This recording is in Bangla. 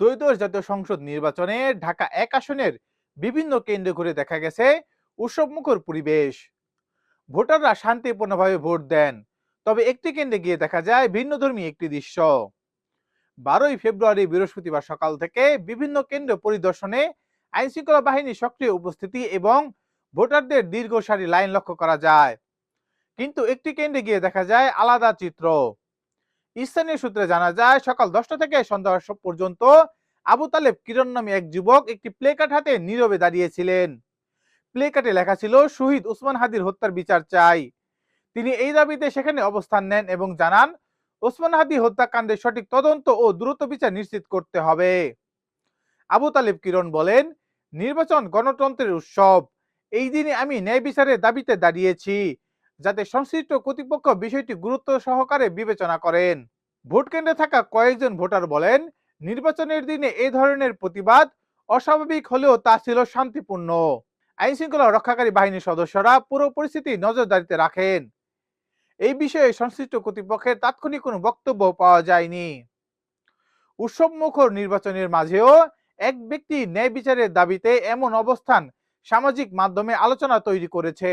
ত্রয়োদশ জাতীয় সংসদ নির্বাচনে ঢাকা ১ আসনের বিভিন্ন কেন্দ্রে ঘুরে দেখা গেছে উৎসবমুখর পরিবেশ। ভোটাররা শান্তিপূর্ণভাবে ভোট দেন। তবে একটি কেন্দ্রে গিয়ে দেখা যায় ভিন্নধর্মী একটি দৃশ্য। ১২ই ফেব্রুয়ারি বৃহস্পতিবার সকাল থেকে বিভিন্ন কেন্দ্র পরিদর্শনে আইনশৃঙ্খলা বাহিনীর সক্রিয় উপস্থিতি এবং ভোটারদের দীর্ঘ সারি লাইন লক্ষ্য করা যায়। কিন্তু একটি কেন্দ্রে গিয়ে দেখা যায় আলাদা চিত্র। স্থানীয় সূত্রে জানা যায় সকাল ১০টা থেকে সন্ধ্যা পর্যন্ত আবু তালেব কিরণ নামে এক যুবক একটি প্লে কার্ড হাতে নীরবে দাঁড়িয়েছিলেন। প্লে কার্ডে লেখা ছিল শহীদ ওসমান হাদির হত্যার বিচার চাই। তিনি এই দাবিতে সেখানে অবস্থান নেন এবং জানান ওসমান হাদি হত্যাকাণ্ডের সঠিক তদন্ত ও দ্রুত বিচার নিশ্চিত করতে হবে। আবু তালেব কিরণ বলেন, নির্বাচন গণতন্ত্রের উৎসব। এই দিনে আমি ন্যায় বিচারের দাবিতে দাঁড়িয়েছি, যাতে সংশ্লিষ্ট কর্তৃপক্ষ বিষয়টি গুরুত্ব সহকারে বিবেচনা করেন। ভোট কেন্দ্রে থাকা কয়েকজন ভোটার বলেন, নির্বাচনের দিনে এই ধরনের প্রতিবাদ অস্বাভাবিক হলেও তা ছিল শান্তিপূর্ণ। আইন শৃঙ্খলা রক্ষাকারী বাহিনীর সদস্যরা পুরো পরিস্থিতি নজরদারিতে রাখেন। এই বিষয়ে সংশ্লিষ্ট কর্তৃপক্ষের তাৎক্ষণিক কোনো বক্তব্য পাওয়া যায়নি। উৎসবমুখর নির্বাচনের মাঝেও এক ব্যক্তি ন্যায় বিচারের দাবিতে এমন অবস্থান সামাজিক মাধ্যমে আলোচনা তৈরি করেছে।